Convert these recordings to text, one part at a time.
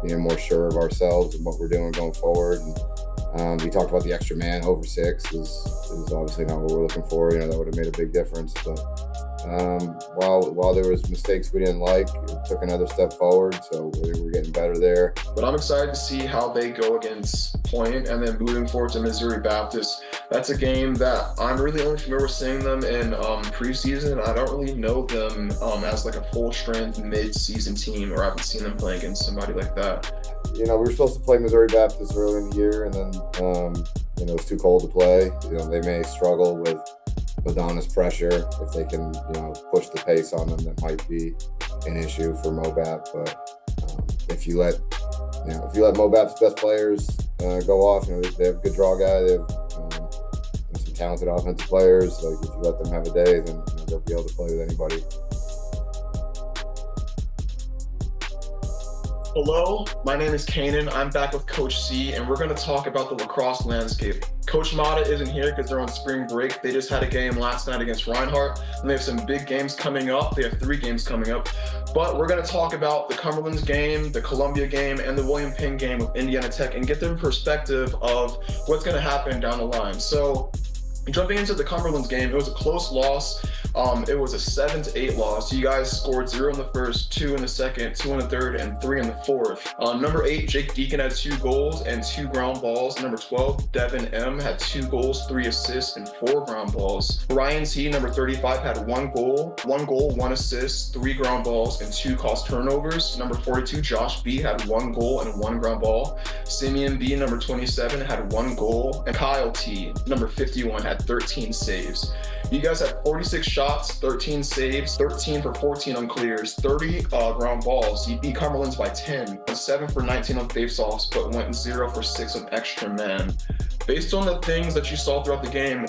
being more sure of ourselves and what we're doing going forward. And we talked about the extra man over 6 is obviously not what we're looking for. That would have made a big difference. But while there was mistakes we didn't like, it took another step forward. So we're getting better there. But I'm excited to see how they go against Point, and then moving forward to Missouri Baptist. That's a game that I'm really only familiar with seeing them in preseason. I don't really know them as like a full-strength mid-season team, or I haven't seen them play against somebody like that. We were supposed to play Missouri Baptist early in the year, and then it's too cold to play. They may struggle with Madonna's pressure. If they can, push the pace on them, that might be an issue for Mobat. But if you let Mobat's best players go off, they have a good draw guy. They have some talented offensive players. Like, if you let them have a day, then they'll be able to play with anybody. Hello, my name is Kanan. I'm back with Coach C, and we're going to talk about the lacrosse landscape. Coach Mata isn't here because they're on spring break. They just had a game last night against Reinhardt, and they have some big games coming up. They have 3 games coming up. But we're going to talk about the Cumberland's game, the Columbia game, and the William Penn game with Indiana Tech, and get their perspective of what's going to happen down the line. So, jumping into the Cumberland's game, it was a close loss. It was a 7-8 loss. You guys scored 0 in the first, 2 in the second, 2 in the third, and 3 in the fourth. Number 8, Jake Deacon had 2 goals and 2 ground balls. Number 12, Devin M had 2 goals, 3 assists, and 4 ground balls. Ryan T, number 35, had 1 goal, 1 assist, 3 ground balls, and 2 caused turnovers. Number 42, Josh B had 1 goal and 1 ground ball. Simeon B, number 27, had 1 goal, and Kyle T, number 51, had 13 saves. You guys had 46 shots, 13 saves, 13 for 14 on clears, 30 ground balls. You beat Cumberland's by 10, 7 for 19 on faceoffs, but went 0 for 6 on extra man. Based on the things that you saw throughout the game,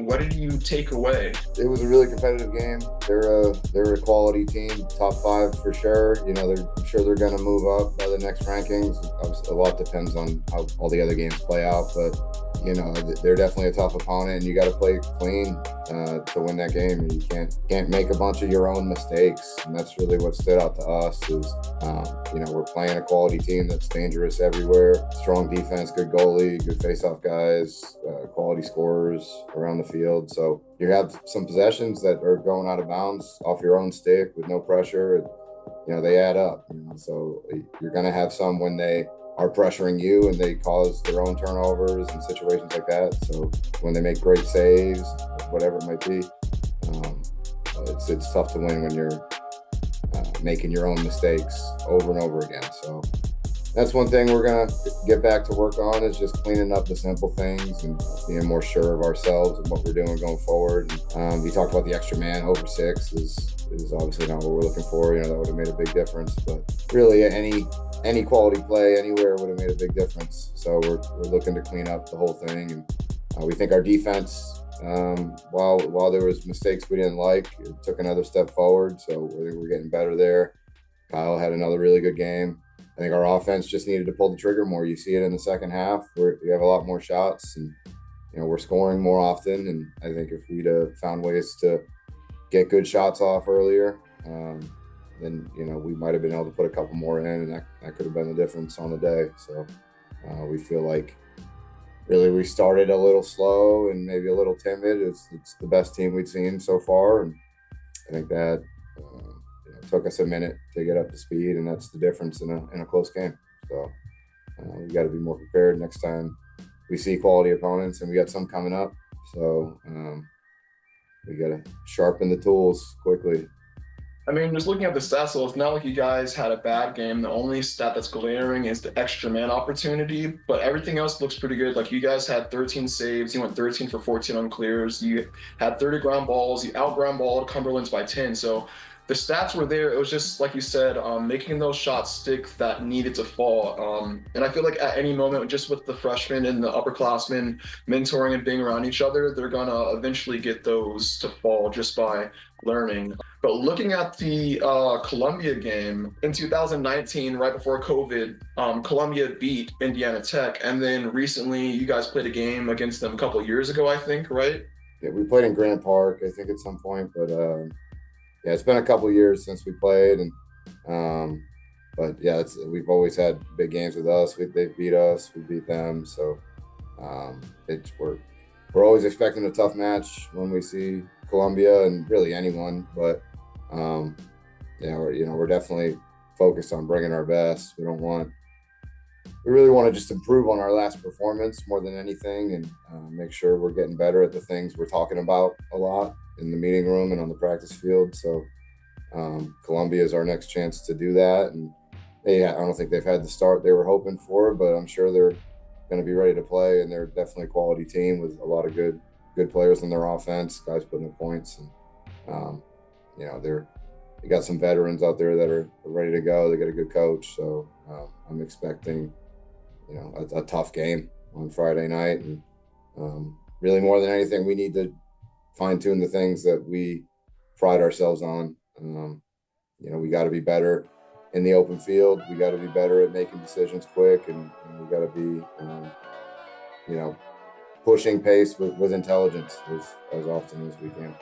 what did you take away? It was a really competitive game. They're a quality team, top 5 for sure. I'm sure they're going to move up by the next rankings. Obviously, a lot depends on how all the other games play out, but they're definitely a tough opponent, and you got to play clean to win that game. And you can't make a bunch of your own mistakes, and that's really what stood out to us. Is we're playing a quality team that's dangerous everywhere. Strong defense, good goalie, good face-off guys, quality scorers around the field. So you have some possessions that are going out of bounds off your own stick with no pressure. They add up. So you're going to have some when they are pressuring you and they cause their own turnovers and situations like that. So when they make great saves, whatever it might be, it's tough to win when you're making your own mistakes over and over again. So that's one thing we're going to get back to work on, is just cleaning up the simple things and being more sure of ourselves and what we're doing going forward. And, we talked about the extra man over 6 is obviously not what we're looking for. That would have made a big difference. But really, any quality play anywhere would have made a big difference. So we're looking to clean up the whole thing. And we think our defense, while there was mistakes we didn't like, it took another step forward. So we're getting better there. Kyle had another really good game. I think our offense just needed to pull the trigger more. You see it in the second half where we have a lot more shots, and we're scoring more often. And I think if we'd have found ways to get good shots off earlier, then we might have been able to put a couple more in, and that could have been the difference on the day. So we feel like really we started a little slow and maybe a little timid. It's the best team we've seen so far, and I think that took us a minute to get up to speed, and that's the difference in a close game. So we got to be more prepared next time we see quality opponents, and we got some coming up. So we got to sharpen the tools quickly. I mean, just looking at the stats, so it's not like you guys had a bad game. The only stat that's glaring is the extra man opportunity, but everything else looks pretty good. Like, you guys had 13 saves. You went 13 for 14 on clears. You had 30 ground balls. You out-ground balled Cumberland's by 10. So the stats were there. It was just, like you said, making those shots stick that needed to fall. And I feel like at any moment, just with the freshmen and the upperclassmen mentoring and being around each other, they're going to eventually get those to fall just by learning. But looking at the Columbia game in 2019, right before COVID, Columbia beat Indiana Tech. And then recently, you guys played a game against them a couple of years ago, I think, right? Yeah, we played in Grant Park, I think, at some point. But yeah, it's been a couple of years since we played. And But yeah, we've always had big games with us. They've beat us, we beat them. So we're always expecting a tough match when we see Columbia and really anyone. But we're definitely focused on bringing our best. We really want to just improve on our last performance more than anything, and make sure we're getting better at the things we're talking about a lot in the meeting room and on the practice field. So Columbia is our next chance to do that. And I don't think they've had the start they were hoping for, but I'm sure they're going to be ready to play, and they're definitely a quality team with a lot of good players in their offense, guys putting up points. And they got some veterans out there that are ready to go. They got a good coach. So I'm expecting, a tough game on Friday night. And really more than anything, we need to fine tune the things that we pride ourselves on. We got to be better in the open field. We got to be better at making decisions quick, and we got to be, pushing pace with intelligence as often as we can.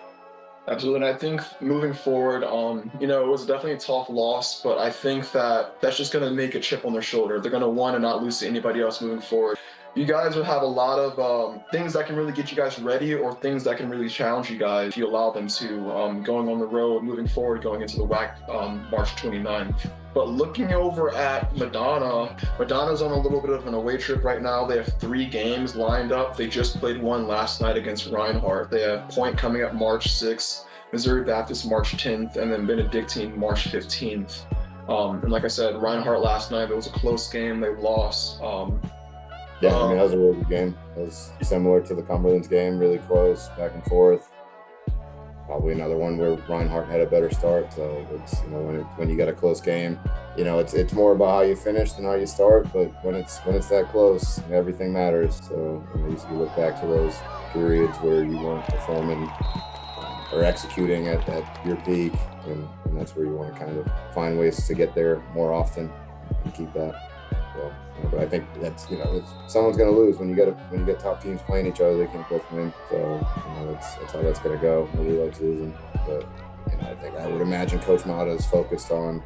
Absolutely. And I think moving forward, it was definitely a tough loss, but I think that's just going to make a chip on their shoulder. They're going to want to not lose to anybody else moving forward. You guys will have a lot of things that can really get you guys ready, or things that can really challenge you guys if you allow them to, going on the road, moving forward, going into the WHAC March 29th. But looking over at Madonna's on a little bit of an away trip right now. They have 3 games lined up. They just played one last night against Reinhardt. They have Point coming up March 6th, Missouri Baptist March 10th, and then Benedictine March 15th. And like I said, Reinhardt last night, it was a close game. They lost. That was a really good game. It was similar to the Cumberland's game, really close, back and forth. Probably another one where Reinhardt had a better start. So it's, when you got a close game, it's more about how you finish than how you start. But when it's that close, everything matters. So you look back to those periods where you weren't performing or executing at your peak, and that's where you want to kind of find ways to get there more often and keep that. So, but I think that's someone's going to lose when you get top teams playing each other. They can't both win. So that's how that's going to go. Nobody likes losing, but I would imagine Coach Mata is focused on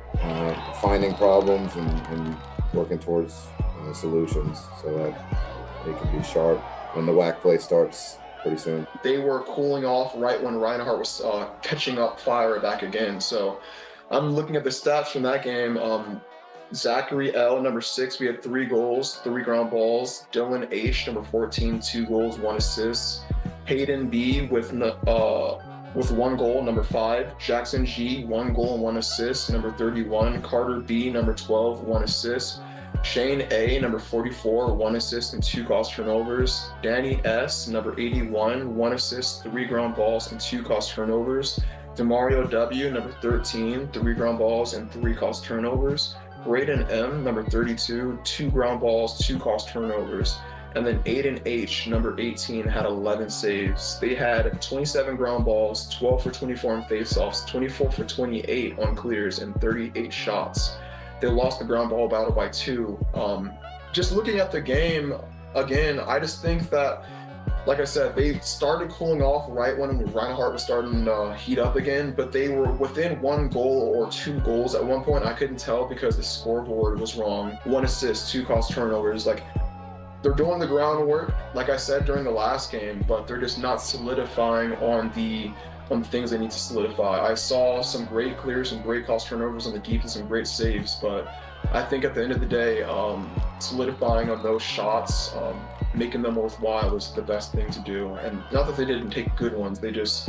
finding problems and working towards solutions so that they can be sharp when the WHAC play starts pretty soon. They were cooling off right when Reinhardt was catching up fire back again. So I'm looking at the stats from that game. Zachary L, number 6, we had 3 goals, 3 ground balls. Dylan H, number 14, 2 goals, 1 assist. Hayden B with 1 goal, number 5. Jackson G, 1 goal and 1 assist, number 31. Carter B, number 12, 1 assist. Shane A, number 44, 1 assist and 2 caused turnovers. Danny S, number 81, 1 assist, 3 ground balls and 2 caused turnovers. Demario W, number 13, 3 ground balls and 3 caused turnovers. Braden M, number 32, 2 ground balls, 2 caused turnovers. And then Aiden H, number 18, had 11 saves. They had 27 ground balls, 12 for 24 on faceoffs, 24 for 28 on clears, and 38 shots. They lost the ground ball battle by 2. Just looking at the game, again, I just think that, like I said, they started cooling off right when Reinhardt was starting to heat up again, but they were within 1 goal or 2 goals at one point. I couldn't tell because the scoreboard was wrong. 1 assist, 2 caused turnovers. They're doing the groundwork, like I said during the last game, but they're just not solidifying on the things they need to solidify. I saw some great clears, some great caused turnovers on the defense, and great saves, but I think at the end of the day, solidifying on those shots, making them worthwhile is the best thing to do. And not that they didn't take good ones, they just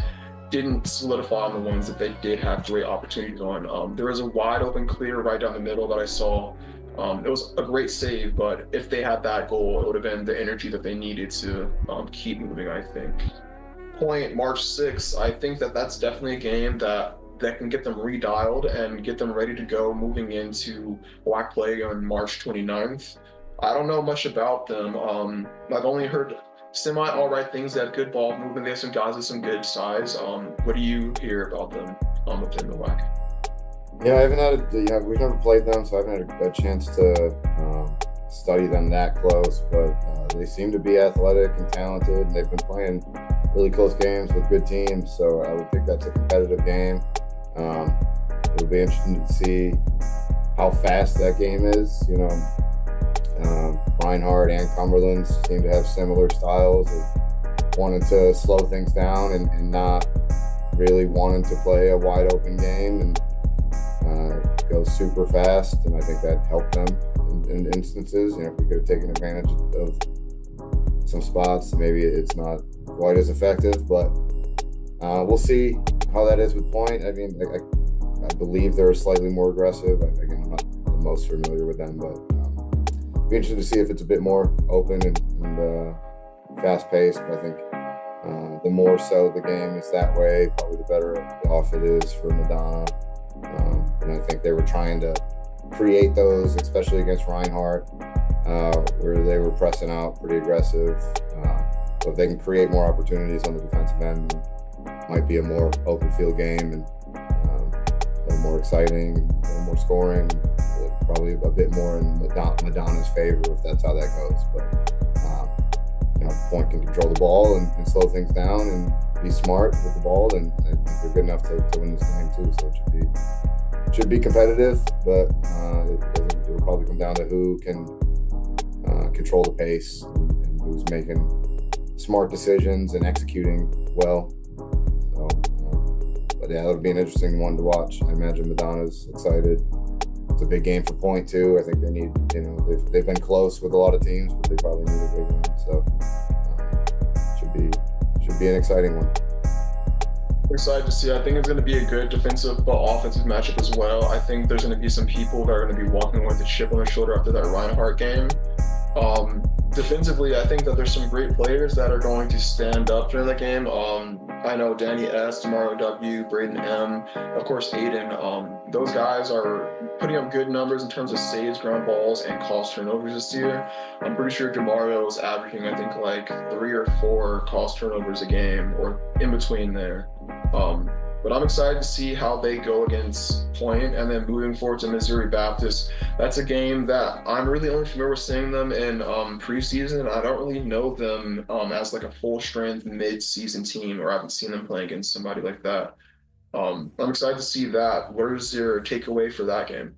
didn't solidify on the ones that they did have great opportunities on. There was a wide open clear right down the middle that I saw. It was a great save, but if they had that goal, it would have been the energy that they needed to keep moving, I think. Point March 6th, I think that's definitely a game that can get them redialed and get them ready to go moving into WHAC play on March 29th. I don't know much about them. I've only heard semi all right things. They have good ball movement. They have some guys with some good size. What do you hear about them within the WHAC? Yeah, I haven't had we've never played them, so I haven't had a chance to study them that close, but they seem to be athletic and talented, and they've been playing really close games with good teams, so I would think that's a competitive game. It'll be interesting to see how fast that game is. Reinhardt and Cumberland seem to have similar styles of wanting to slow things down and not really wanting to play a wide open game and go super fast. And I think that helped them in instances. If we could have taken advantage of some spots, maybe it's not quite as effective, but we'll see how that is with Point. I mean, I believe they're slightly more aggressive. Again, I'm not the most familiar with them, but be interested to see if it's a bit more open and fast-paced. But I think the more so the game is that way, probably the better off it is for Madonna. And I think they were trying to create those, especially against Reinhardt, where they were pressing out pretty aggressive. So if they can create more opportunities on the defensive end, it might be a more open field game and a little more exciting, a little more scoring, probably a bit more in Madonna's favor if that's how that goes. But Point can control the ball and slow things down and be smart with the ball, and I think they're good enough to win this game too. So it should be competitive, but it will probably come down to who can control the pace and who's making smart decisions and executing well. So, but yeah, it'll be an interesting one to watch. I imagine Madonna's excited. It's a big game for Point too. I think they need, they've been close with a lot of teams, but they probably need a big one. So should be an exciting one. Excited to see. I think it's going to be a good defensive but offensive matchup as well. I think there's going to be some people that are going to be walking with a chip on their shoulder after that Reinhardt game. Defensively, I think that there's some great players that are going to stand up during the game. I know Danny S, Mario W, Braden M, of course Aiden. Those guys are putting up good numbers in terms of saves, ground balls, and cost turnovers this year. I'm pretty sure Demario is averaging, I think, like 3 or 4 cost turnovers a game, or in between there. But I'm excited to see how they go against Point, and then moving forward to Missouri Baptist. That's a game that I'm really only familiar with seeing them in preseason. I don't really know them as like a full-strength mid-season team, or I haven't seen them play against somebody like that. I'm excited to see that. What is your takeaway for that game?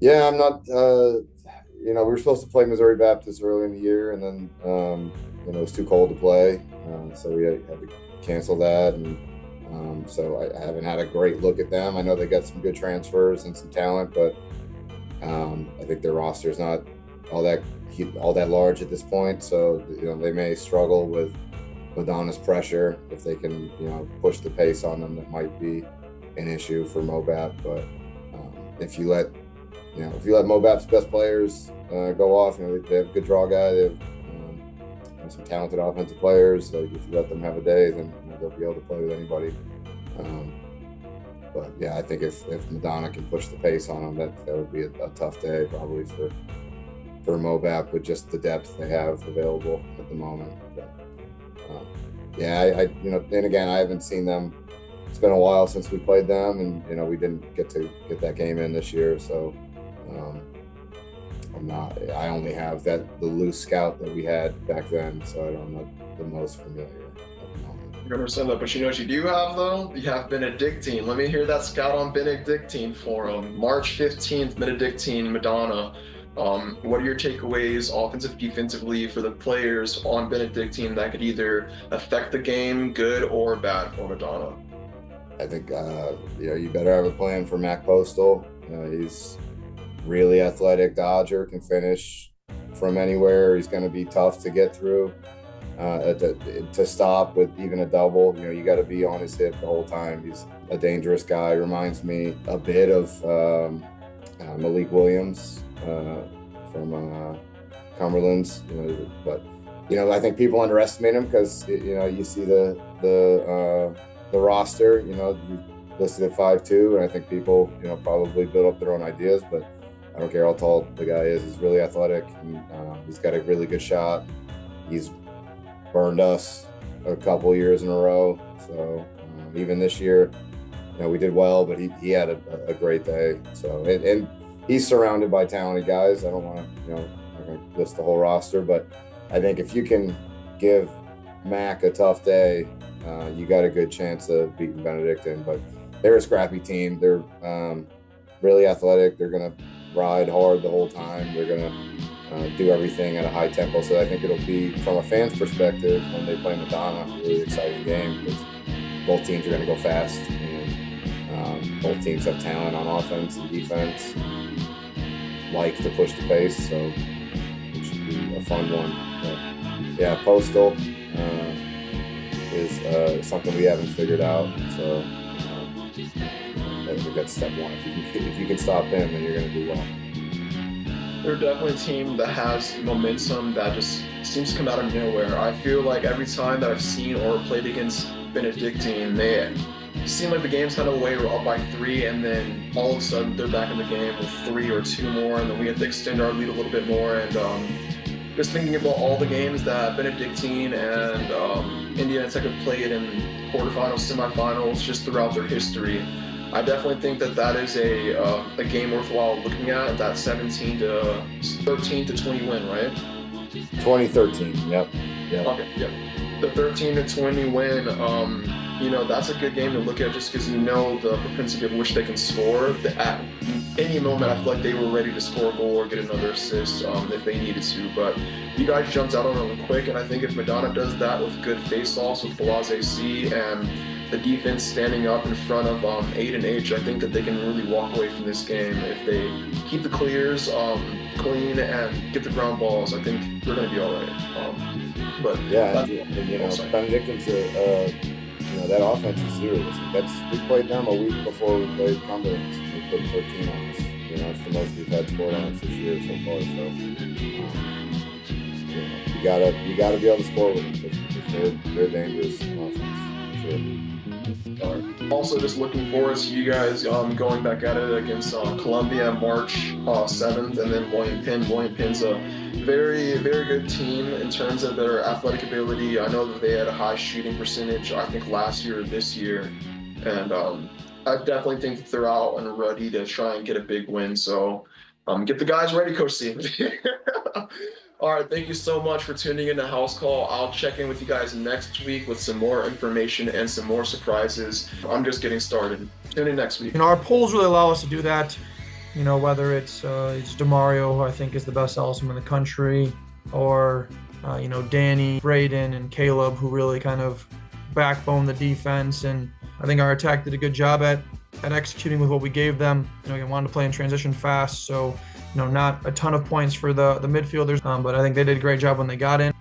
Yeah, I'm not. We were supposed to play Missouri Baptist early in the year, and then it was too cold to play, so we had to cancel that, and so I haven't had a great look at them. I know they got some good transfers and some talent, but I think their roster is not all that large at this point. So they may struggle with Madonna's pressure. If they can push the pace on them, that might be an issue for Mobap. But if you let Mobap's best players go off, they have a good draw guy. They have some talented offensive players. So if you let them have a day, then they'll be able to play with anybody. But yeah, I think if Madonna can push the pace on them, that would be a tough day probably for Mobap with just the depth they have available at the moment. But and again, I haven't seen them. It's been a while since we played them, and we didn't get that game in this year. So I only have the loose scout that we had back then, so I'm not the most familiar at the moment. I understand that, but you know what you do have, though? You have Benedictine. Let me hear that scout on Benedictine for them. March 15th, Benedictine, Madonna. What are your takeaways offensive, defensively for the players on Benedictine that could either affect the game, good or bad for Madonna? I think you better have a plan for Mac Postal. He's really athletic dodger, can finish from anywhere. He's going to be tough to get through. To stop with even a double, you got to be on his hip the whole time. He's a dangerous guy. Reminds me a bit of Malik Williams from Cumberland. But I think people underestimate him because you see the roster. You listed at 5'2", and I think people probably build up their own ideas, but I don't care how tall the guy is. He's really athletic, and he's got a really good shot. He's burned us a couple years in a row. So even this year, we did well, but he had a great day. So and he's surrounded by talented guys. I don't want to, I'm not going to list the whole roster, but I think if you can give Mac a tough day, you got a good chance of beating Benedictine. But they're a scrappy team. They're really athletic. They're going to ride hard the whole time. They're going to do everything at a high tempo. So I think it'll be, from a fan's perspective, when they play Madonna, a really exciting game because both teams are going to go fast. And both teams have talent on offense and defense, like to push the pace. So it should be a fun one. But yeah, Postal is something we haven't figured out. So I think that's step one. If you can stop him, then you're going to do well. They're definitely a team that has momentum that just seems to come out of nowhere. I feel like every time that I've seen or played against Benedictine, they seem like the game's kind of away, we're up by 3, and then all of a sudden they're back in the game with 3 or 2 more, and then we have to extend our lead a little bit more. And just thinking about all the games that Benedictine and Indiana Tech have played in quarterfinals, semifinals, just throughout their history, I definitely think that that is a game worthwhile looking at. That 13 to 20 win, right? 2013. Yep. Okay. Yep. The 13 to 20 win. That's a good game to look at just because you know the propensity of which they can score. At any moment, I feel like they were ready to score a goal or get another assist if they needed to. But you guys jumped out on them quick, and I think if Madonna does that with good face-offs with Blase C and the defense standing up in front of Aid and H, I think that they can really walk away from this game if they keep the clears clean and get the ground balls. I think they're going to be all right. But yeah, Benedictine's that offense is serious. We played them a week before we played Cumberland. We put 13 on us. It's the most we've had scored on us this year so far. So you gotta be able to score with them because they're dangerous offense. Sure. Also, just looking forward to you guys going back at it against Columbia March 7th, and then William Penn. William Penn's a very, very good team in terms of their athletic ability. I know that they had a high shooting percentage, I think, last year or this year. And I definitely think that they're out and ready to try and get a big win. So get the guys ready, Coach C. All right, thank you so much for tuning in to House Call. I'll check in with you guys next week with some more information and some more surprises. I'm just getting started. Tune in next week. Our polls really allow us to do that. Whether it's DeMario, who I think is the best Elsman in the country, or Danny, Braden, and Caleb, who really kind of backbone the defense. And I think our attack did a good job at executing with what we gave them. We wanted to play in transition fast, so not a ton of points for the midfielders, but I think they did a great job when they got in.